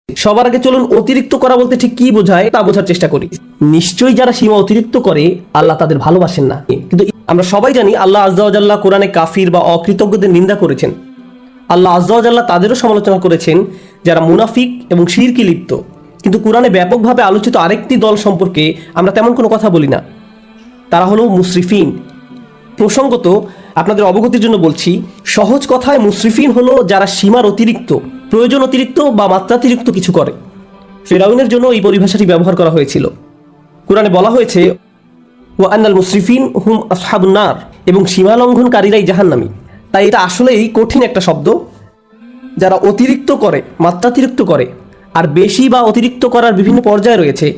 সবার আগে চলুন অতিরিক্ত করা বলতে ঠিক কি বোঝায় তা বোঝার চেষ্টা করি। নিশ্চয়ই যারা সীমা অতিরিক্ত করে আল্লাহ তাদের ভালোবাসেন না, কিন্তু আমরা সবাই জানি আল্লাহ আযজা ওয়া জাল্লা কোরআনে কাফির বা অকৃতজ্ঞদের নিন্দা করেছেন। আল্লাহ আযজা ওয়া জাল্লা তাদেরও সমালোচনা করেছেন যারা মুনাফিক এবং শিরকে লিপ্ত। কিন্তু কোরআনে ব্যাপকভাবে আলোচিত আরেকটি দল সম্পর্কে আমরা তেমন কোনো কথা বলি না, তারা হলো মুসরিফিন। প্রসঙ্গত আপনাদের অবগতির জন্য বলছি, সহজ কথায় মুসরিফিন হলো যারা সীমার অতিরিক্ত, প্রয়োজন অতিরিক্ত বা মাত্রাতিরিক্ত কিছু করে। ফিরআউনের জন্য এই পরিভাষাটি ব্যবহার করা হয়েছিল। কোরআনে বলা হয়েছে ওয়া আন্নাল মুসরিফিন হুম আসহাবুন নার, এবং সীমা লঙ্ঘনকারীরাই জাহান্নামী। তাই এটা আসলেই কঠিন একটা শব্দ। যারা অতিরিক্ত করে, মাত্রাতিরিক্ত করে, আর বেশি বা অতিরিক্ত করার বিভিন্ন পর্যায়ে রয়েছে।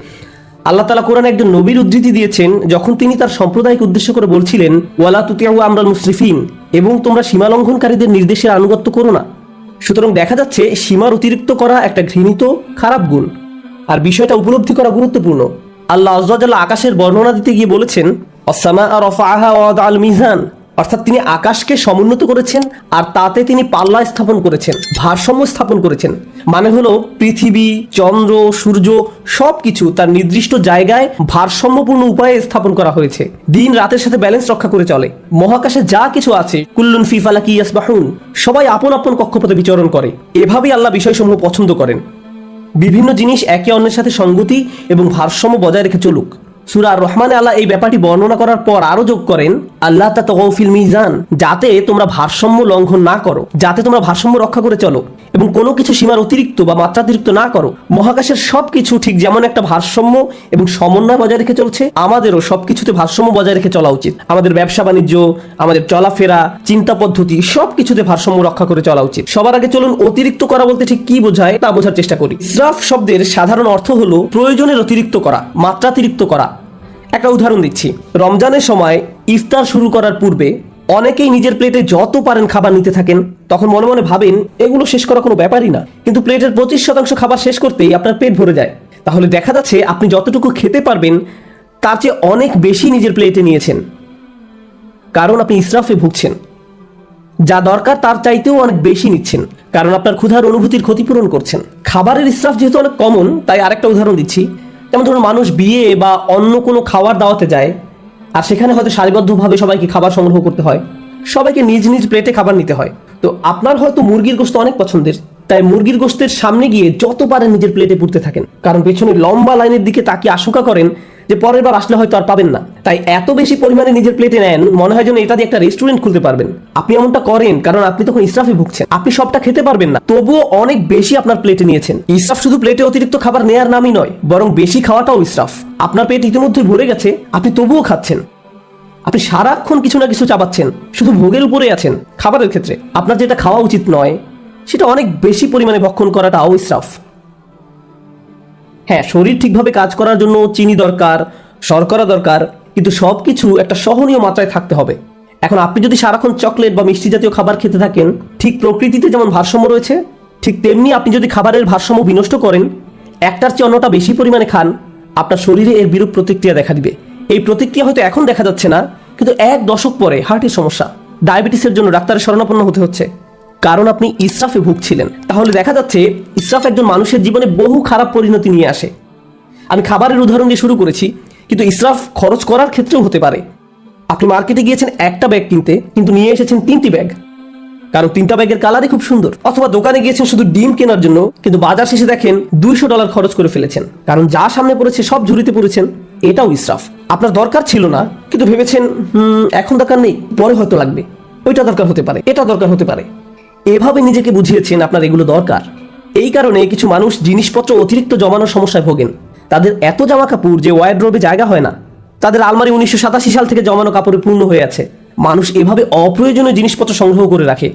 আল্লাহ তাআলা কোরআনে একজন নবীর উদ্ধৃতি দিয়েছেন যখন তিনি তার সম্প্রদায়কে উদ্দেশ্য করে বলছিলেন ওয়ালা তুতিউ আমরাল মুসরিফিন, এবং তোমরা সীমা লঙ্ঘনকারীদের নির্দেশের আনুগত্য করো না। সুতরাং দেখা যাচ্ছে সীমার অতিরিক্ত করা একটা ঘৃণিত খারাপ গুণ, আর বিষয়টা উপলব্ধি করা গুরুত্বপূর্ণ। আল্লাহ আযজা ওয়া জাল্লা আকাশের বর্ণনা দিতে গিয়ে বলেছেন আস-সামাআ রাফাআহা ওয়া ওয়াদাআল মিজান, অর্থাৎ তিনি আকাশকে সমুন্নত করেছেন আর তাতে তিনি পাল্লা স্থাপন করেছেন, ভারসাম্য স্থাপন করেছেন। মানে হলো পৃথিবী, চন্দ্র, সূর্য সবকিছু তার নির্দিষ্ট জায়গায় ভারসাম্যপূর্ণ উপায়ে স্থাপন করা হয়েছে। দিন রাতের সাথে ব্যালেন্স রক্ষা করে চলে। মহাকাশে যা কিছু আছে কুল্লুন ফি ফালাকি ইয়াসবাহুন, সবাই আপন আপন কক্ষপথে বিচরণ করে। এভাবেই আল্লাহ বিষয়সমূহ পছন্দ করেন। বিভিন্ন জিনিস একে অন্যের সাথে সঙ্গতি এবং ভারসাম্য বজায় রেখে চলুক। সূরা আর রহমানে আল্লাহ এই ব্যাপারটি বর্ণনা করার পর আরো যোগ করেন আল্লাহ তাতাগাউ ফিল মিজান, যাতে তোমরা ভারসাম্য লঙ্ঘন না করো, যাতে তোমরা ভারসাম্য রক্ষা করে চলো এবং কোনো কিছু সীমার অতিরিক্ত বা মাত্রাতিরিক্ত না করো। মহাকাশের সবকিছু ঠিক যেমন একটা ভারসাম্য এবং সমন্বয় বজায় রেখে চলছে, আমাদেরও সবকিছুতে ভারসাম্য বজায় রেখে চলা উচিত। আমাদের ব্যবসা বাণিজ্য, আমাদের চলাফেরা, চিন্তা পদ্ধতি সবকিছুতে ভারসাম্য রক্ষা করে চলা উচিত। সবার আগে চলুন অতিরিক্ত করা বলতে ঠিক কি বোঝায় তা বোঝার চেষ্টা করি। ইসরাফ শব্দের সাধারণ অর্থ হলো প্রয়োজনের অতিরিক্ত করা, মাত্রাতিরিক্ত করা। একটা উদাহরণ দিচ্ছি, রমজানের সময় ইফতার শুরু করার পূর্বে অনেকেই নিজের প্লেটে যত পারেন খাবার নিতে থাকেন। তখন মনে মনে ভাবেন এগুলো শেষ করা কোনো ব্যাপারই না, কিন্তু প্লেটের 25% খাবার শেষ করতেই আপনার পেট ভরে যায়। তাহলে দেখা যাচ্ছে আপনি যতটুকু খেতে পারবেন তার চেয়ে অনেক বেশি নিজের প্লেটে নিয়েছেন, কারণ আপনি ইসরাফে ভুগছেন। যা দরকার তার চাইতেও অনেক বেশি নিচ্ছেন, কারণ আপনার ক্ষুধার অনুভূতির ক্ষতিপূরণ করছেন। খাবারের ইসরাফ যেহেতু অনেক কমন, তাই আরেকটা উদাহরণ দিচ্ছি। যেমন ধরুন মানুষ বিয়ে বা অন্য কোনো খাওয়ার দাওয়াতে যায়, আর সেখানে হয়তো সারিবদ্ধভাবে সবাইকে খাবার সংগ্রহ করতে হয়, সবাইকে নিজ নিজ প্লেটে খাবার নিতে হয়। তো আপনার হয়তো মুরগির গোশত অনেক পছন্দের, তাই মুরগির গোশতের সামনে গিয়ে যত পারেন নিজের প্লেটে পুরতে থাকেন, কারণ পেছনে লম্বা লাইনের দিকে তাকিয়ে আশঙ্কা করেন যে পরের বার আসলে হয়তো আর পাবেন না। তাই এত বেশি পরিমাণে নিজের প্লেটে নেন, মনে হয় যেন এটা দিয়ে একটা রেস্টুরেন্ট খুলতে পারবেন। আপনি এমনটা করেন কারণ আপনি তখন ইসরাফে ভুগছেন। আপনি সবটা খেতে পারবেন না, তবুও অনেক বেশি আপনার প্লেটে নিয়েছেন। ইসরাফ শুধু প্লেটে অতিরিক্ত খাবার নেয়ার নামই নয়, বরং বেশি খাওয়াটাও ইসরাফ। আপনার পেট ইতিমধ্যে ভরে গেছে, আপনি তবুও খাচ্ছেন। আপনি সারাক্ষণ কিছু না কিছু চাবাচ্ছেন, শুধু ভোগের উপরে আছেন। খাবারের ক্ষেত্রে আপনার যেটা খাওয়া উচিত নয় সেটা অনেক বেশি পরিমাণে ভক্ষণ করাটাও ইসরাফ। হ্যাঁ, শরীর ঠিকভাবে কাজ করার জন্য চিনি দরকার, শর্করা দরকার, কিন্তু সবকিছু একটা সহনীয় মাত্রায় থাকতে হবে। এখন আপনি যদি সারাক্ষণ চকলেট বা মিষ্টি জাতীয় খাবার খেতে থাকেন, ঠিক প্রকৃতিতে যেমন ভারসাম্য রয়েছে, ঠিক তেমনি আপনি যদি খাবারের ভারসাম্য বিনষ্ট করেন, একটার চেয়ে অন্যটা বেশি পরিমাণে খান, আপনার শরীরে এর বিরূপ প্রতিক্রিয়া দেখা দিবে। এই প্রতিক্রিয়া হয়তো এখন দেখা যাচ্ছে না, কিন্তু 1 দশক পরে হার্টের সমস্যা, ডায়াবেটিসের জন্য ডাক্তারের শরণাপন্ন হতে হচ্ছে, কারণ আপনি ইসরাফে ভুগছিলেন। তাহলে দেখা যাচ্ছে ইসরাফ একজন মানুষের জীবনে বহু খারাপ পরিণতি নিয়ে আসে। আমি খাবারের উদাহরণ দিয়ে শুরু করেছি, কিন্তু ইসরাফ খরচ করার ক্ষেত্রেও হতে পারে। আপনি মার্কেটে গিয়েছেন একটা ব্যাগ কিনতে, কিন্তু নিয়ে এসেছেন 3টি ব্যাগ, কারণ 3টা ব্যাগের কালারই খুব সুন্দর। অথবা দোকানে গিয়েছেন শুধু ডিম কেনার জন্য, কিন্তু বাজার শেষে দেখেন $200 খরচ করে ফেলেছেন, কারণ যা সামনে পড়েছে সব ঝুড়িতে পড়েছেন। এটাও ইসরাফ। আপনার দরকার ছিল না, কিন্তু ভেবেছেন এখন দরকার নেই, পরে হয়তো লাগবে। ওইটা দরকার হতে পারে, এটা দরকার হতে পারে। এভাবে নিজেকে বুঝিয়েছেন আপনার এগুলো দরকার। এই কারণে কিছু মানুষ জিনিসপত্র অতিরিক্ত জমানোর সমস্যায় ভোগেন। তাদের এত জামা কাপড় যে ওয়ারড্রোবে জায়গা হয় না। তাদের আলমারি 1987 সাল থেকে জমানো কাপড়ে পূর্ণ হয়ে আছে। মানুষ এভাবে অপ্রয়োজনীয় জিনিসপত্র সংগ্রহ করে রাখে,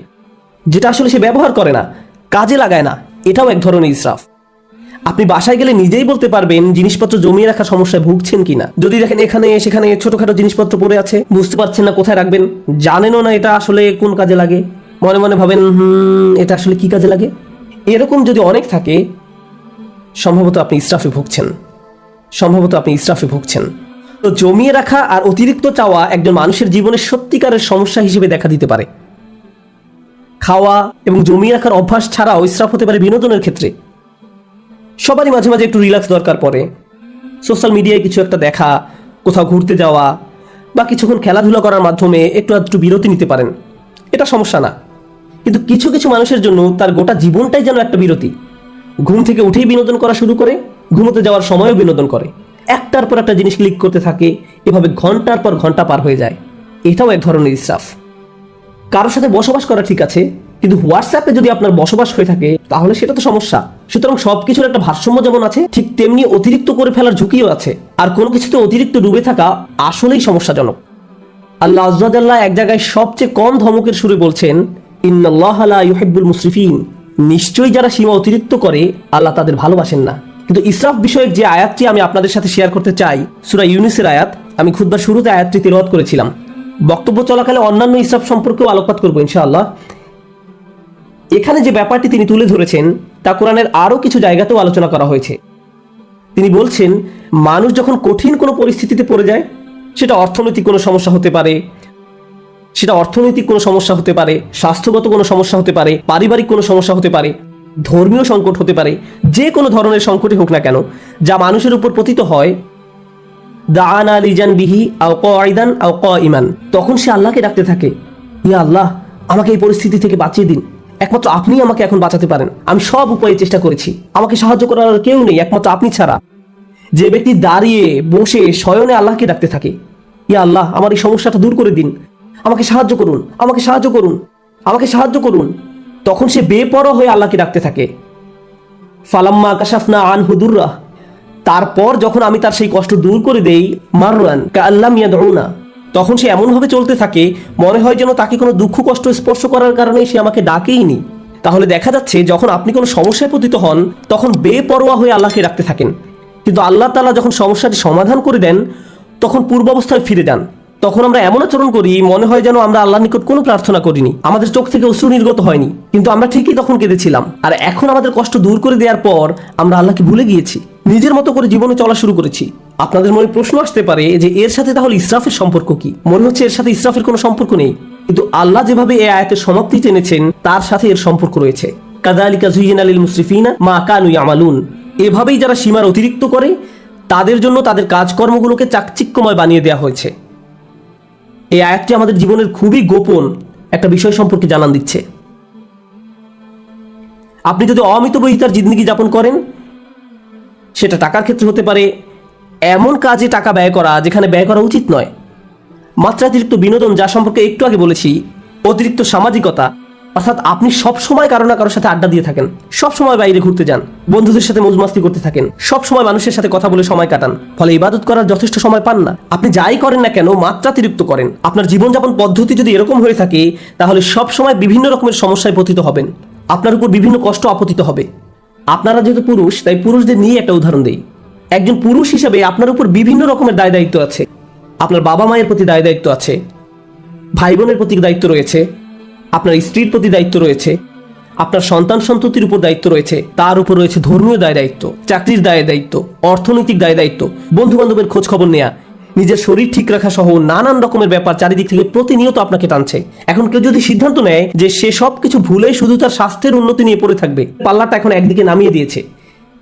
যেটা আসলে সে ব্যবহার করে না, কাজে লাগায় না। এটাও এক ধরনের ইসরাফ। আপনি বাসায় গেলে নিজেই বলতে পারবেন জিনিসপত্র জমিয়ে রাখার সমস্যায় ভুগছেন কিনা। যদি দেখেন এখানে সেখানে ছোটখাটো জিনিসপত্র পড়ে আছে, বুঝতে পারছেন না কোথায় রাখবেন, জানেনও না এটা আসলে কোন কাজে লাগে, মনে মনে ভাবেন এটা আসলে কি কাজে লাগে। এরকম যদি অনেক থাকে, সম্ভবত আপনি ইসরাফে ভুগছেন। তো জমিয়ে রাখা আর অতিরিক্ত চাওয়া একজন মানুষের জীবনের সত্যিকারের সমস্যা হিসেবে দেখা দিতে পারে। খাওয়া এবং জমিয়ে রাখার অভ্যাস ছাড়াও ইসরাফ হতে পারে বিনোদনের ক্ষেত্রে। সবারই মাঝে মাঝে একটু রিল্যাক্স দরকার পড়ে। সোশ্যাল মিডিয়ায় কিছু একটা দেখা, কোথাও ঘুরতে যাওয়া বা কিছুক্ষণ খেলাধুলা করার মাধ্যমে একটু বিরতি নিতে পারেন, এটা সমস্যা না। কিন্তু কিছু কিছু মানুষের জন্য তার গোটা জীবনটাই যেন একটা বিরতি। ঘুম থেকে উঠেই বিনোদন করা শুরু করে, ঘুমোতে যাওয়ার সময়ও বিনোদন করে, একটার পর একটা জিনিস ক্লিক করতে থাকে, এভাবে ঘন্টার পর ঘন্টা পার হয়ে যায়। এটাও এক ধরনের ইসরাফ। কারোর সাথে বসবাস করা ঠিক আছে, কিন্তু হোয়াটসঅ্যাপে যদি আপনার বসবাস হয়ে থাকে তাহলে সেটা তো সমস্যা। সুতরাং সবকিছুর একটা ভারসাম্য যেমন আছে, ঠিক তেমনি অতিরিক্ত করে ফেলার ঝুঁকিও আছে। আর কোনো কিছুতে অতিরিক্ত ডুবে থাকা আসলেই সমস্যাজনক। আল্লাহ আযজা ওয়া জাল্লা এক জায়গায় সবচেয়ে কম ধমকের সুরে বলছেন, ইন্নাল্লাহা লা ইউহিব্বুল মুসরিফিন, নিশ্চয়ই যারা সীমা অতিরিক্ত করে আল্লাহ তাদের ভালোবাসেন না। কিন্তু ইসরাফ বিষয়ক যে আয়াতটি আমি আপনাদের সাথে শেয়ার করতে চাই, সূরা ইউনূসের আয়াত, আমি খুতবার শুরুতে আয়াতটি তিলাওয়াত করেছিলাম। বক্তব্য চলাকালে অন্যান্য ইসরাফ সম্পর্কেও আলোকপাত করব ইনশাআল্লাহ। এখানে যে ব্যাপারটি তিনি তুলে ধরেছেন তা কোরআনের আরও কিছু জায়গাতেও আলোচনা করা হয়েছে। তিনি বলছেন, মানুষ যখন কঠিন কোনো পরিস্থিতিতে পড়ে যায়, সেটা অর্থনৈতিক কোনো সমস্যা হতে পারে, স্বাস্থ্যগত কোনো সমস্যা হতে পারে, পারিবারিক কোনো সমস্যা হতে পারে, ধর্মীয় সংকট হতে পারে, যে কোনো ধরনের সংকটই হোক না কেন, যা মানুষের উপর পতিত হয়, দাআনা লিজানবিহি আও কাঈদান আও কাঈমান, তখন সে আল্লাহকে ডাকতে থাকে, ইয়া আল্লাহ, আমাকে এই পরিস্থিতি থেকে বাঁচিয়ে দিন, একমাত্র আপনি আমাকে এখন বাঁচাতে পারেন, আমি সব উপায়ে চেষ্টা করেছি, আমাকে সাহায্য করার কেউ নেই একমাত্র আপনি ছাড়া। যে ব্যক্তি দাঁড়িয়ে বসে শয়নে আল্লাহকে ডাকতে থাকে, ইয়া আল্লাহ, আমার এই সমস্যাটা দূর করে দিন, আমাকে সাহায্য করুন, আমাকে সাহায্য করুন, আমাকে সাহায্য করুন, তখন সে বেপরোয়া হয়ে আল্লাহকে ডাকতে থাকে। ফালাম্মা কাশাফনা আনহু দুররাহ, তারপর যখন আমি তার সেই কষ্ট দূর করে দেই, মাররান কাআল্লাম ইয়াদউনা, তখন সে এমনভাবে চলতে থাকে মনে হয় যেন তাকে কোনো দুঃখ কষ্ট স্পর্শ করার কারণে সে আমাকে ডাকেইনি। তাহলে দেখা যাচ্ছে যখন আপনি কোনো সমস্যায় পতিত হন তখন বেপরোয়া হয়ে আল্লাহকে ডাকতে থাকেন, কিন্তু আল্লাহ তাআলা যখন সমস্যাটি সমাধান করে দেন তখন পূর্বাবস্থায় ফিরে যান। তখন আমরা এমন আচরণ করি মনে হয় যেন আমরা আল্লাহর নিকট কোনো প্রার্থনা করিনি, আমাদের চোখ থেকে অশ্রু নির্গত হয়নি, কিন্তু আমরা ঠিকই তখন কেঁদেছিলাম। আর এখন আমাদের কষ্ট দূর করে দেওয়ার পর আমরা আল্লাহকে ভুলে গিয়েছি, নিজের মতো করে জীবনে চলা শুরু করেছি। আপনাদের মনে প্রশ্ন আসতে পারে যে এর সাথে তাহলে ইসরাফের সম্পর্ক কি? মনে হচ্ছে এর সাথে ইসরাফের কোনো সম্পর্ক নেই, কিন্তু আল্লাহ যেভাবে এই আয়াতের সমাপ্তি টেনেছেন তার সাথে এর সম্পর্ক রয়েছে। কাযালিকা যুয়িনা লিল মুসরিফিনা মা কানু ইয়ামালুন, এভাবেই যারা সীমার অতিরিক্ত করে তাদের জন্য তাদের কাজকর্মগুলোকে চাকচিক্যময় বানিয়ে দেওয়া হয়েছে। এই আয়াতটি আমাদের জীবনের খুবই গোপন একটা বিষয় সম্পর্কে জানান দিচ্ছে। আপনি যদি অমিতব্যয়িতার জিন্দেগি যাপন করেন, সেটা টাকার ক্ষেত্রে হতে পারে, এমন কাজে টাকা ব্যয় করা যেখানে ব্যয় করা উচিত নয়, মাত্রাতিরিক্ত বিনোদন যা সম্পর্কে একটু আগে বলেছি, অতিরিক্ত সামাজিকতা, অর্থাৎ আপনি সবসময় কারো না কারোর সাথে আড্ডা দিয়ে থাকেন, সবসময় বাইরে ঘুরতে যান, বন্ধুদের সাথে মৌজমাস্তি করতে থাকেন, সবসময় মানুষের সাথে কথা বলে সময় কাটান, ফলে ইবাদত করার যথেষ্ট সময় পান না। আপনি যাই করেন না কেন মাত্রাতিরিক্ত করেন। আপনার জীবনযাপন পদ্ধতি যদি এরকম হয়ে থাকে তাহলে সবসময় বিভিন্ন রকমের সমস্যায় পতিত হবেন, আপনার উপর বিভিন্ন কষ্ট আপতিত হবে। আপনারা যেহেতু পুরুষ, তাই পুরুষদের নিয়ে একটা উদাহরণ দেই। একজন পুরুষ হিসেবে আপনার উপর বিভিন্ন রকমের দায় দায়িত্ব আছে। আপনার বাবা মায়ের প্রতি দায় দায়িত্ব আছে, ভাই বোনের প্রতি দায়িত্ব রয়েছে, আপনার স্ত্রীর প্রতি দায়িত্ব রয়েছে, আপনার সন্তান সন্ততির উপর দায়িত্ব রয়েছে, তার উপর রয়েছে ধর্মীয় দায় দায়িত্ব, চাকরির দায় দায়িত্ব, অর্থনৈতিক দায় দায়িত্ব, বন্ধু বান্ধবের খোঁজ খবর নেয়া, নিজের শরীর ঠিক রাখা সহ নানান রকমের ব্যাপার চারিদিক থেকে প্রতিনিয়ত আপনাকে টানছে। এখন কেউ যদি সিদ্ধান্ত নেয় যে সে সব কিছু ভুলে শুধু তার স্বাস্থ্যের উন্নতি নিয়ে পড়ে থাকবে, পাল্লাটা এখন একদিকে নামিয়ে দিয়েছে,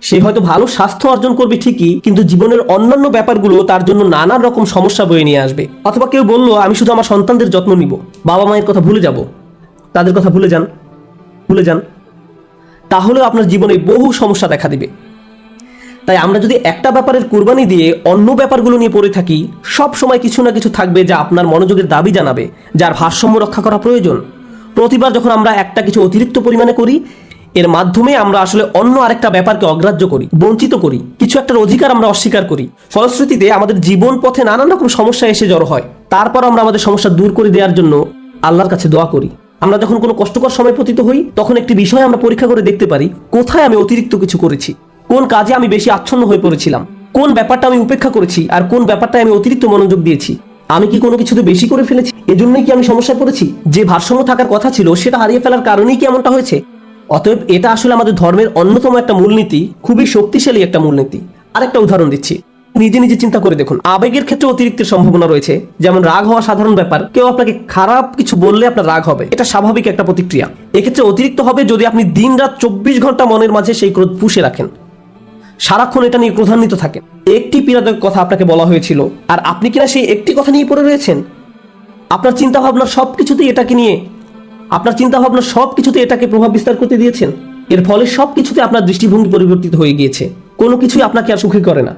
সে হয়তো ভালো স্বাস্থ্য অর্জন করবে ঠিকই, কিন্তু জীবনের অন্যান্য ব্যাপারগুলো তার জন্য নানান রকম সমস্যা বয়ে নিয়ে আসবে। অথবা কেউ বলল আমি শুধু আমার সন্তানদের যত্ন নিব, বাবা মায়ের কথা ভুলে যাব, তাদের কথা ভুলে যান, তাহলেও আপনার জীবনে বহু সমস্যা দেখা দিবে। তাই আমরা যদি একটা ব্যাপারের কুরবানি দিয়ে অন্য ব্যাপারগুলো নিয়ে পড়ে থাকি, সব সময় কিছু না কিছু থাকবে যা আপনার মনোযোগের দাবি জানাবে, যার ভারসাম্য রক্ষা করা প্রয়োজন। প্রতিবার যখন আমরা একটা কিছু অতিরিক্ত পরিমাণে করি, এর মাধ্যমে আমরা আসলে অন্য আরেকটা ব্যাপারকে অগ্রাহ্য করি, বঞ্চিত করি, কিছু একটার অধিকার আমরা অস্বীকার করি। ফলশ্রুতিতে আমাদের জীবন পথে নানান রকম সমস্যা এসে জড়ো হয়। তারপর আমরা আমাদের সমস্যা দূর করে দেওয়ার জন্য আল্লাহর কাছে দোয়া করি। আমরা যখন কোনো কষ্টকর সময় পতিত হই তখন একটি বিষয় আমরা পরীক্ষা করে দেখতে পারি, কোথায় আমি অতিরিক্ত কিছু করেছি, কোন কাজে আমি বেশি আচ্ছন্ন হয়ে পড়েছিলাম, কোন ব্যাপারটা আমি উপেক্ষা করেছি আর কোন ব্যাপারটায় আমি অতিরিক্ত মনোযোগ দিয়েছি। আমি কি কোনো কিছুতে বেশি করে ফেলেছি? এজন্যই কি আমি সমস্যায় পড়েছি? যে ভারসাম্য থাকার কথা ছিল সেটা হারিয়ে ফেলার কারণেই কি এমনটা হয়েছে? অতএব এটা আসলে আমাদের ধর্মের অন্যতম একটা মূলনীতি, খুবই শক্তিশালী একটা মূলনীতি। আরেকটা উদাহরণ দিচ্ছি, নিজে নিজে চিন্তা করে দেখুন। আবেগের ক্ষেত্রে অতিরিক্তের সম্ভাবনা রয়েছে, যেমন রাগ হওয়া সাধারণ ব্যাপার। কেউ আপনাকে খারাপ কিছু বললে আপনার রাগ হবে, এটা স্বাভাবিক একটা প্রতিক্রিয়া। এক্ষেত্রে অতিরিক্ত হবে যদি আপনি দিন রাত 24 ঘন্টা মনের মাঝে সেই ক্রোধ পুষে রাখেন। সারাক্ষণ এটা নিয়ে ক্রোধান্বিত থাকেন। একটি পীড়াদায়ক কথা আপনাকে বলা হয়েছিল আর আপনি কিনা সেই একটি কথা নিয়ে পড়ে রয়েছেন। আপনার চিন্তাভাবনার সবকিছুতেই এটাকে প্রভাব বিস্তার করতে দিয়েছেন। এর ফলে সবকিছুতে আপনার দৃষ্টিভঙ্গি পরিবর্তিত হয়ে গিয়েছে। কোনো কিছুই আপনাকে আর সুখী করে না,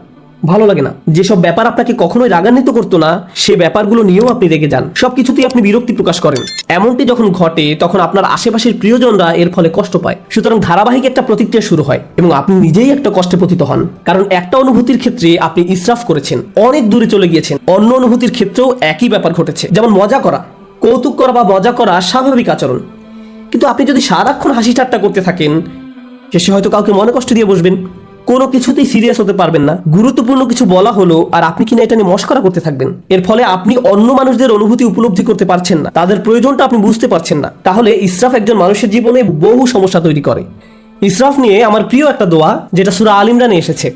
ভালো লাগে না। যেসব ব্যাপার আপনাকে কখনোই রাগান্বিত করতো না, সে ব্যাপারগুলো নিয়েও আপনি রেগে যান। সবকিছুতেই আপনি বিরক্তি প্রকাশ করেন। এমনটি যখন ঘটে তখন আপনার আশেপাশের প্রিয়জনরা এর ফলে কষ্ট পায়। সুতরাং ধারাবাহিক একটা প্রতিক্রিয়া শুরু হয় এবং আপনি নিজেই একটা কষ্টে পতিত হন। কারণ একটা অনুভূতির ক্ষেত্রে আপনি ইসরাফ করেছেন, অনেক দূরে চলে গিয়েছেন। অন্য অনুভূতির ক্ষেত্রেও একই ব্যাপার ঘটেছে। যেমন মজা করা, কৌতুক করা বা মজা করা স্বাভাবিক আচরণ, কিন্তু আপনি যদি সারাক্ষণ হাসি ঠাট্টা করতে থাকেন, শেষে হয়তো কাউকে মনে কষ্ট দিয়ে বসবেন। কোনো কিছুতেই সিরিয়াস হতে পারবেন না। গুরুত্বপূর্ণ কিছু বলা হলো আর আপনি কিনা এটা নিয়ে মশকরা করতে থাকবেন। এর ফলে আপনি অন্য মানুষদের অনুভূতি উপলব্ধি করতে পারছেন না, তাদের প্রয়োজনটা আপনি বুঝতে পারছেন না। তাহলে ইসরাফ একজন মানুষের জীবনে বহু সমস্যা তৈরি করে। ইসরাফ নিয়ে আমার প্রিয় একটা দোয়া, যেটা সূরা আল ইমরানে এসেছে।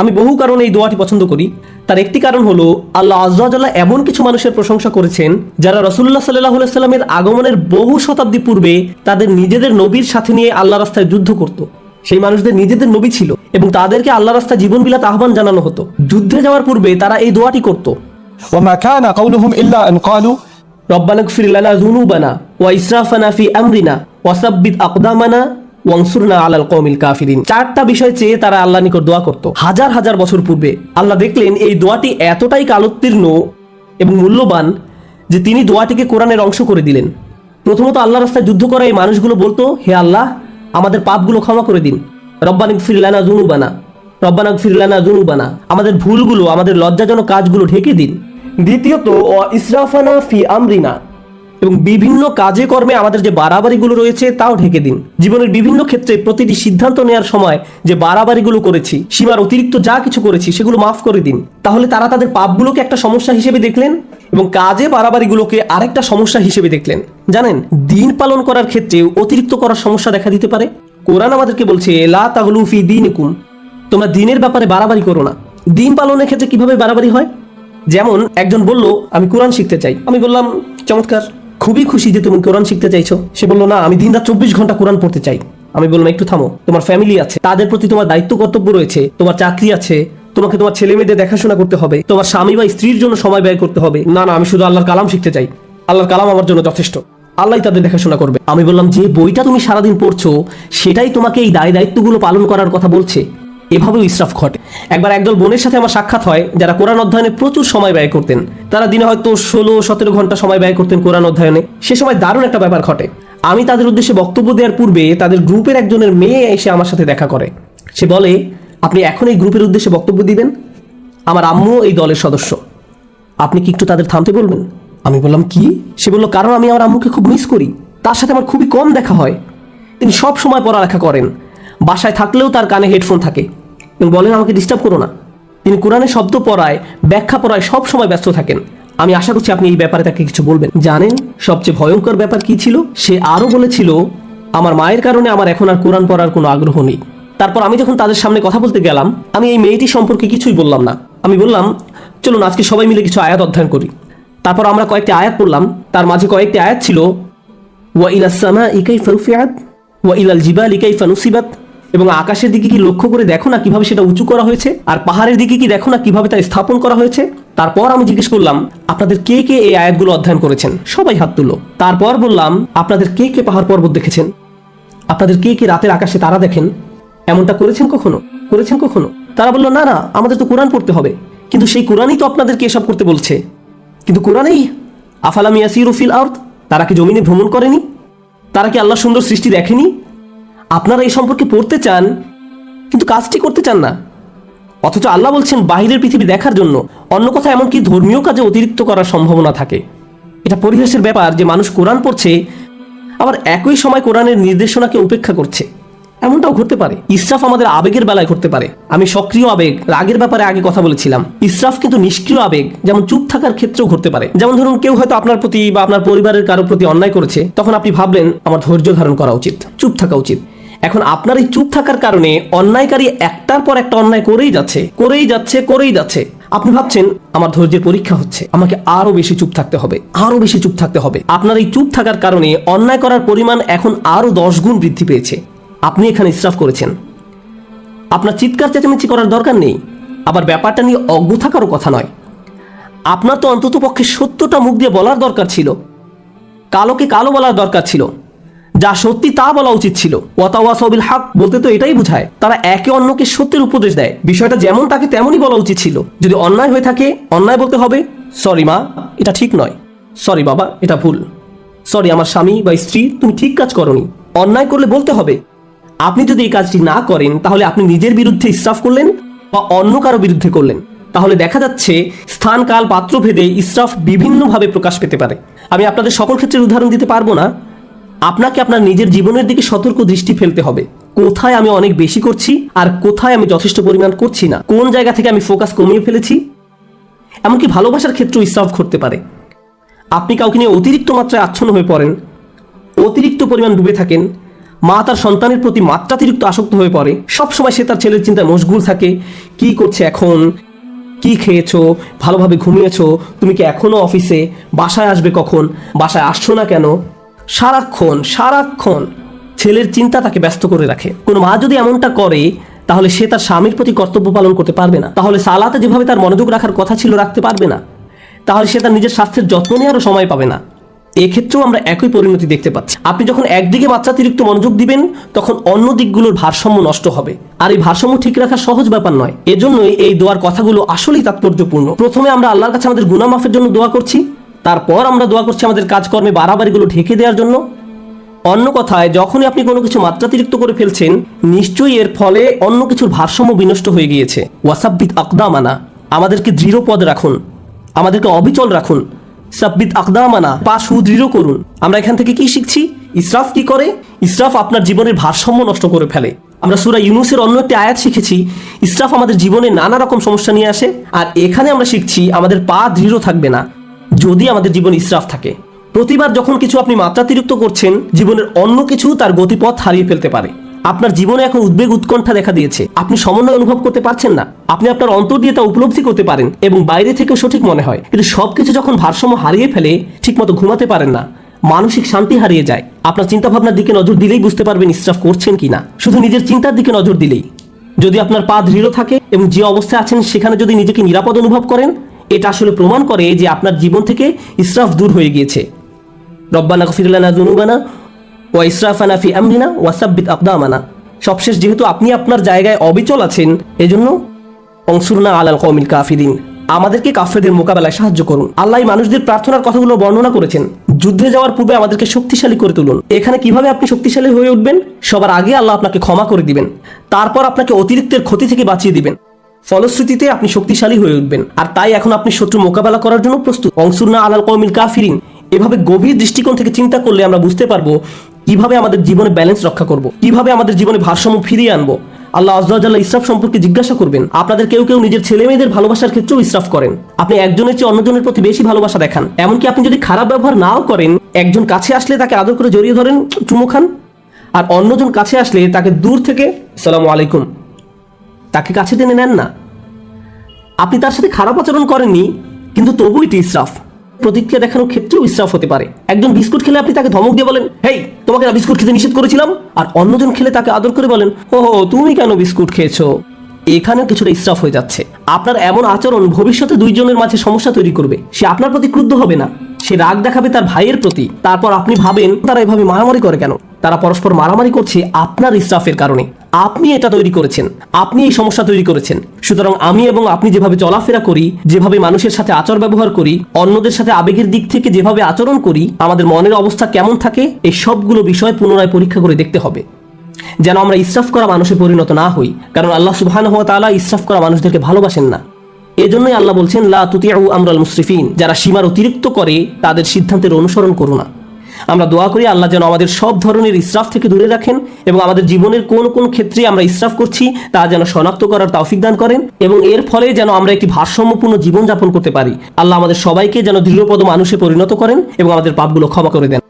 আমি বহু কারণে এই দোয়াটি পছন্দ করি। তার একটি কারণ হলো আল্লাহ আযজা ওয়া জাল্লা এমন কিছু মানুষের প্রশংসা করেছেন যারা রাসূলুল্লাহ সাল্লাল্লাহু আলাইহি সাল্লামের আগমনের বহু শতাব্দী পূর্বে তাদের নিজেদের নবীর সাথে নিয়ে আল্লাহর রাস্তায় যুদ্ধ করত। সেই মানুষদের নিজেদের নবী ছিল এবং তাদেরকে আল্লাহর রাস্তায় জীবন বিলাত আহ্বান জানানো হতো। যুদ্ধে যাওয়ার পূর্বে তারা এই দোয়াটি করত, وما كان قولهم إلا أن قالوا রব্বানা ইগফির লানা যুনুবানা ওয়া ইসরাফানা ফি আমরিনা ওয়া সাব্বিত আকদামানা ওয়ানসুরনা আলাল কওমিল কাফিরিন। চারটা বিষয় চেয়ে তারা আল্লাহর নিকট দোয়া করত হাজার হাজার বছর পূর্বে। আল্লাহ দেখলেন এই দোয়াটি এতটাই কালোত্তীর্ণ এবং মূল্যবান যে তিনি দোয়াটিকে কোরআনের অংশ করে দিলেন। প্রথমত আল্লাহর রাস্তায় যুদ্ধ করা এই মানুষগুলো বলতো, হে আল্লাহ, আমাদের পাপগুলো ক্ষমা করে দিন। রব্বানা ইগফির লানা যুনুবানা, রব্বানা ইগফির লানা যুনুবানা, আমাদের ভুলগুলো, আমাদের লজ্জাজনক কাজগুলো ঢেকে দিন। দ্বিতীয়ত ওয়া ইসরাফানা ফি আমরিনা, এবং বিভিন্ন কাজে কর্মে আমাদের যে বাড়াবাড়িগুলো রয়েছে তাও ঢেকে দিন। জীবনের বিভিন্ন ক্ষেত্রে প্রতিটি সিদ্ধান্ত নেওয়ার সময় যে বাড়াবাড়িগুলো করেছি, সীমার অতিরিক্ত যা কিছু করেছি, সেগুলো মাফ করে দিন। তাহলে তারা তাদের পাপগুলোকে একটা সমস্যা হিসেবে দেখলেন এবং কাজে বাড়াবাড়িগুলোকে আরেকটা সমস্যা হিসেবে দেখলেন। জানেন, দিন পালন করার ক্ষেত্রে অতিরিক্ত করার সমস্যা দেখা দিতে পারে। কোরআন আমাদেরকে বলছে লা তাগলু ফি দীনিকুম, তোমরা দিনের ব্যাপারে বাড়াবাড়ি করো না। দিন পালনের ক্ষেত্রে কিভাবে বাড়াবাড়ি হয়? যেমন একজন বলল, আমি কোরআন শিখতে চাই। আমি বললাম, চমৎকার, খুবই খুশি যে তুমি কোরআন শিখতে চাইছো। সে বলল, না, আমি দিনরাত 24 ঘন্টা কোরআন পড়তে চাই। আমি বললাম, একটু থামো, তোমার ফ্যামিলি আছে, তাদের প্রতি তোমার দায়িত্ব কর্তব্য রয়েছে, তোমার চাকরি আছে, তোমাকে তোমার ছেলে মেয়েদের দেখাশোনা করতে হবে, তোমার স্বামী বা স্ত্রীর জন্য সময় ব্যয় করতে হবে। না না, আমি শুধু আল্লাহর কালাম শিখতে চাই, আল্লাহর কালাম আমার জন্য যথেষ্ট, আল্লাহ তাদের দেখাশোনা করবে। আমি বললাম, যে বইটা তুমি সারাদিন পড়ছো সেটাই তোমাকে এই দায়িত্বগুলো পালন করার কথা বলছে। এভাবেও ইসরাফ ঘটে। একবার একদল বোনের সাথে আমার সাক্ষাৎ হয় যারা কোরআন অধ্যয়নে প্রচুর সময় ব্যয় করতেন। তারা দিনে হয়তো 16-17 ঘন্টা সময় ব্যয় করতেন কোরআন অধ্যয়নে। সে সময় দারুণ একটা ব্যাপার ঘটে। আমি তাদের উদ্দেশ্যে বক্তব্য দেওয়ার পূর্বে তাদের গ্রুপের একজনের মেয়ে এসে আমার সাথে দেখা করে। সে বলে, আপনি এখন এই গ্রুপের উদ্দেশ্যে বক্তব্য দিবেন? আমার আম্মু এই দলের সদস্য, আপনি কি একটু তাদের থামতে বলবেন? আমি বললাম, কি? সে বলল, কারণ আমি আমার আম্মুকে খুব মিস করি, তার সাথে আমার খুবই কম দেখা হয়। তিনি সব সময় পড়ালেখা করেন, বাসায় থাকলেও তার কানে হেডফোন থাকে এবং বলেন, আমাকে ডিস্টার্ব করো না। তিনি কোরআনের শব্দ পড়ায়, ব্যাখ্যা পড়ায় সব সময় ব্যস্ত থাকেন। আমি আশা করছি আপনি এই ব্যাপারে তাকে কিছু বলবেন। জানেন সবচেয়ে ভয়ঙ্কর ব্যাপার কি ছিল? সে আরো বলেছিল, আমার মায়ের কারণে আমার এখন আর কোরআন পড়ার কোনো আগ্রহ নেই। তারপর আমি যখন তাদের সামনে কথা বলতে গেলাম, আমি এই মেয়েটি সম্পর্কে কিছুই বললাম না। আমি বললাম, চলুন আজকে সবাই মিলে কিছু আয়াত অধ্যয়ন করি। তারপর আমরা কয়েকটি আয়াত পড়লাম। তার মাঝে কয়েকটি আয়াত ছিল, ওয়া ইলাস সামাই কাইফা রুফিআত ওয়া ইলাল জিবালি কাইফা নুসিবাত, এবং আকাশের দিকে কি লক্ষ্য করে দেখো না কিভাবে সেটা উঁচু করা হয়েছে, আর পাহাড়ের দিকে কি দেখো না কিভাবে তা স্থাপন করা হয়েছে। তারপর আমি জিজ্ঞেস করলাম, আপনাদের কে কে এই আয়াতগুলো অধ্যয়ন করেছেন? সবাই হাত তুলল। তারপর বললাম, আপনাদের কে কে পাহাড় পর্বত দেখেছেন? আপনাদের কে কে রাতের আকাশে তারা দেখেন? এমনটা করেছেন কখনো? তারা বলল, না না, আমাদের তো কোরআন পড়তে হবে। কিন্তু সেই কোরআনই তো আপনাদেরকে এসব করতে বলছে। কিন্তু কোরআনেই আফালাম ইয়াসিরু ফিল আরদ, তারা কি জমিনে ভ্রমণ করেনি? তারা কি আল্লাহ সুন্দর সৃষ্টি দেখেনি? আপনারা এই সম্পর্কে পড়তে চান কিন্তু কাজটি করতে চান না। অথচ আল্লাহ বলছেন বাহিরের পৃথিবী দেখার জন্য। অন্য কথা, এমনকি ধর্মীয় কাজে অতিরিক্ত করার সম্ভাবনা থাকে। এটা পরিহাসের ব্যাপার যে মানুষ কোরআন পড়ছে আবার একই সময় কোরআনের নির্দেশনাকে উপেক্ষা করছে। এমনটাও ঘটতে পারে। ইসরাফ আমাদের আবেগের বেলায় ঘটতে পারে। আমি সক্রিয় আবেগ, রাগের ব্যাপারে আগে কথা বলেছিলাম। ইসরাফ কিন্তু নিষ্ক্রিয় আবেগ, যেমন চুপ থাকার ক্ষেত্রেও ঘটতে পারে। যেমন ধরুন, কেউ হয়তো আপনার প্রতি বা আপনার পরিবারের কারো প্রতি অন্যায় করেছে, তখন আপনি ভাবলেন আমার ধৈর্য ধারণ করা উচিত, চুপ থাকা উচিত। এখন আপনার এই চুপ থাকার কারণে অন্যায়কারী একটার পর একটা অন্যায় করেই যাচ্ছে। আপনি ভাবছেন আমার ধৈর্যের পরীক্ষা হচ্ছে, আমাকে আরো বেশি চুপ থাকতে হবে। আপনার এই চুপ থাকার কারণে অন্যায় করার পরিমাণ এখন আরো 10 গুণ বৃদ্ধি পেয়েছে। আপনি এখানে ইসরাফ করেছেন। আপনার চিৎকার চেঁচামেচি করার দরকার নেই, আবার ব্যাপারটা নিয়ে অজ্ঞ থাকারও কথা নয়। আপনার তো অন্তত পক্ষে সত্যটা মুখ দিয়ে বলার দরকার ছিল, কালোকে কালো বলার দরকার ছিল, যা সত্যি তা বলা উচিত ছিল। ওয়াতাওয়াসাউ বিল হক বলতে তো এটাই বোঝায় তারা একে অন্যকে সত্যের উপদেশ দেয়। বিষয়টা যেমন তাকে তেমনই বলা উচিত ছিল। যদি অন্যায় হয়ে থাকে অন্যায় বলতে হবে, সরি মা এটা ঠিক নয়, সরি বাবা এটা ভুল, সরি আমার স্বামী বা স্ত্রী তুমি ঠিক কাজ করনি। অন্যায় করলে বলতে হবে। আপনি যদি এই কাজটি না করেন তাহলে আপনি নিজের বিরুদ্ধে ইসরাফ করলেন বা অন্য কারো বিরুদ্ধে করলেন। তাহলে দেখা যাচ্ছে স্থান কাল পাত্র ভেদে ইসরাফ বিভিন্নভাবে প্রকাশ পেতে পারে। আমি আপনাদের সকল ক্ষেত্রের উদাহরণ দিতে পারবো না। আপনাকে আপনার নিজের জীবনের দিকে সতর্ক দৃষ্টি ফেলতে হবে। কোথায় আমি অনেক বেশি করছি আর কোথায় আমি যথেষ্ট পরিমাণ করছি না, কোন জায়গা থেকে আমি ফোকাস কমিয়ে ফেলেছি। এমনকি ভালোবাসার ক্ষেত্রেও ইসরাফ ঘটতে পারে। আপনি কাউকে নিয়ে অতিরিক্ত মাত্রায় আচ্ছন্ন হয়ে পড়েন, অতিরিক্ত পরিমাণ ডুবে থাকেন, মা তার সন্তানের প্রতি মাত্রাতিরিক্ত আসক্ত হয়ে পড়ে, সবসময় সে তার ছেলের চিন্তায় মশগুল থাকে। কি করছে এখন, কি খেয়েছো, ভালোভাবে ঘুমিয়েছো, তুমি কি এখনো অফিসে, বাসায় আসবে কখন, বাসায় আসছো না কেন, সারাক্ষণ সারাক্ষণ ছেলের চিন্তা তাকে ব্যস্ত করে রাখে। কোনো মা যদি এমনটা করে তাহলে সে তার স্বামীর প্রতি কর্তব্য পালন করতে পারবে না, তাহলে সালাতে যেভাবে তার মনোযোগ রাখার কথা ছিল রাখতে পারবে না, তাহলে সে তার নিজের স্বাস্থ্যের যত্ন নেওয়ারও সময় পাবে না। এক্ষেত্রেও আমরা একই পরিণতি দেখতে পাচ্ছি। আপনি যখন একদিকে মাত্রাতিরিক্ত মনোযোগ দিবেন তখন অন্য দিকগুলোর ভারসাম্য নষ্ট হবে, আর এই ভারসাম্য ঠিক রাখা সহজ ব্যাপার নয়। এজন্যই এই দোয়ার কথাগুলো আসলেই তাৎপর্যপূর্ণ। প্রথমে আমরা আল্লাহর কাছে আমাদের গুনাহ মাফের জন্য দোয়া করছি, তারপর আমরা দোয়া করছি আমাদের কাজকর্মে বাড়াবাড়িগুলো ঢেকে দেওয়ার জন্য। অন্য কথায় যখনই আপনি কোনো কিছু মাত্রাতিরিক্ত করে ফেলছেন নিশ্চয়ই এর ফলে অন্য কিছুর ভারসাম্য বিনষ্ট হয়ে গিয়েছে। ওয়াসাব্বিত আকদামানা, আমাদেরকে দৃঢ় পদ রাখুন, আমাদেরকে অবিচল রাখুন। সাব্বিত আকদামানা, পা সুদৃঢ় করুন। আমরা এখান থেকে কি শিখছি? ইসরাফ কি করে? ইসরাফ আপনার জীবনের ভারসাম্য নষ্ট করে ফেলে। আমরা সূরা ইউনূসের অন্য একটি আয়াত শিখেছি ইসরাফ আমাদের জীবনে নানা রকম সমস্যা নিয়ে আসে, আর এখানে আমরা শিখছি আমাদের পা দৃঢ় থাকবে না যদি আমাদের জীবনে ইসরাফ থাকে। প্রতিবার যখন কিছু আপনি মাত্রাতিরিক্ত করছেন জীবনের অন্য কিছু তার গতিপথ হারিয়ে ফেলতে পারে। আপনার জীবনে এখন উদ্বেগ উৎকণ্ঠা দেখা দিয়েছে, আপনি সমন্বয় অনুভব করতে পারছেন না, আপনি আপনার অন্তর দিয়ে তা উপলব্ধি করতে পারেন এবং বাইরে থেকেও সঠিক মনে হয়, কিন্তু সবকিছু যখন ভারসাম্য হারিয়ে ফেলে ঠিকমতো ঘুমাতে পারেন না, মানসিক শান্তি হারিয়ে যায়। আপনার চিন্তা ভাবনার দিকে নজর দিলেই বুঝতে পারবেন ইসরাফ করছেন কিনা। শুধু নিজের চিন্তার দিকে নজর দিলেই, যদি আপনার পা দৃঢ় থাকে এবং যে অবস্থায় আছেন সেখানে যদি নিজেকে নিরাপদ অনুভব করেন, এটা আসলে প্রমাণ করে যে আপনার জীবন থেকে ইসরাফ দূর হয়ে গিয়েছে। রব্বানা গফির লানা যুনুবানা ওয়া ইসরাফানা ফি আমরিনা ওয়া সাব্বিত আকদামানা। সবশেষ যেহেতু আপনি আপনার জায়গায় অবিচল আছেন, এজন্য অনসুরনা আলাল কওমিল কাফিরিন, আমাদেরকে কাফেরদের মোকাবেলায় সাহায্য করুন। আল্লাহ মানুষদের প্রার্থনার কথাগুলো বর্ণনা করেছেন, যুদ্ধে যাওয়ার পূর্বে আমাদেরকে শক্তিশালী করে তুলুন। এখানে কিভাবে আপনি শক্তিশালী হয়ে উঠবেন? সবার আগে আল্লাহ আপনাকে ক্ষমা করে দিবেন, তারপর আপনাকে অতিরিক্তের ক্ষতি থেকে বাঁচিয়ে দিবেন, ফলশ্রুতিতে আপনি শক্তিশালী হয়ে উঠবেন। আর তাই এখন আপনি শত্রু মোকাবেলা করার জন্য প্রস্তুত। অনসুরনা আলাল কওমিল কাফিরিন, এভাবে গভীর দৃষ্টিকোণ থেকে চিন্তা করলে আমরা বুঝতে পারবো কিভাবে আমাদের জীবনে ব্যালেন্স রক্ষা করব, কিভাবে আমাদের জীবনে ভারসাম্য ফিরিয়ে আনবো। আল্লাহ আযজা ওয়া জাল্লা ইসরাফ সম্পর্কে জিজ্ঞাসা করবেন। আপনাদের কেউ কেউ নিজের ছেলে মেয়েদের ভালোবাসার ক্ষেত্রেও ইসরাফ করেন। আপনি একজনের চেয়ে অন্যজনের প্রতি বেশি ভালোবাসা দেখান, এমনকি আপনি যদি খারাপ ব্যবহার নাও করেন, একজন কাছে আসলে তাকে আদর করে জড়িয়ে ধরেন, চুমু খান, আর অন্যজন কাছে আসলে তাকে দূর থেকে আসসালামু আলাইকুম তাকে কাছে টেনে নেন না। আপনি তার সাথে খারাপ আচরণ করেননি, কিন্তু তবু এটি ইসরাফ। প্রতিক্রিয়া দেখানোর ক্ষেত্রেও ইসরাফ হতে পারে। একজন বিস্কুট খেলে আপনি তাকে ধমক দিয়ে বলেন, হেই তোমাকে না বিস্কুট খেতে নিষেধ করেছিলাম, আর অন্যজন খেলে তাকে আদর করে বলেন, ওহো তুমি কেন বিস্কুট খেয়েছো। এখানে কিছুটা ইসরাফ হয়ে যাচ্ছে। আপনার এমন আচরণ ভবিষ্যতে দুইজনের মাঝে সমস্যা তৈরি করবে। সে আপনার প্রতি ক্রুদ্ধ হবে না, সে রাগ দেখাবে তার ভাইয়ের প্রতি। তারপর আপনি ভাবেন তারা এভাবে মারামারি করে কেন? তারা পরস্পর মারামারি করছে আপনার ইসরাফের কারণে। আপনি এটা তৈরি করেছেন, আপনি এই সমস্যা তৈরি করেছেন। সুতরাং আমি এবং আপনি যেভাবে চলাফেরা করি, যেভাবে মানুষের সাথে আচার ব্যবহার করি, অন্যদের সাথে আবেগের দিক থেকে যেভাবে আচরণ করি, আমাদের মনের অবস্থা কেমন থাকে, এই সবগুলো বিষয় পুনরায় পরীক্ষা করে দেখতে হবে, যেন আমরা ইসরাফ করা মানুষে পরিণত না হই। কারণ আল্লাহ সুবহানাহু ওয়া তাআলা ইসরাফ করা মানুষদেরকে ভালোবাসেন না। এজন্যই আল্লাহ বলছেন লা তুতিউ আমরাল মুসরিফিন, যারা সীমার অতিরিক্ত করে তাদের সিদ্ধান্তের অনুসরণ করো না। আমরা দোয়া করি আল্লাহ যেন আমাদের সব ধরনের ইসরাফ থেকে দূরে রাখেন এবং আমাদের জীবনের কোন কোন ক্ষেত্রে আমরা ইসরাফ করছি তা যেন শনাক্ত করার তৌফিক দান করেন এবং এর ফলে যেন আমরা একটি ভারসাম্যপূর্ণ জীবন যাপন করতে পারি। আল্লাহ আমাদের সবাইকে যেন দৃঢ়পদ মানুষে পরিণত করেন এবং আমাদের পাপগুলো ক্ষমা করে দেন।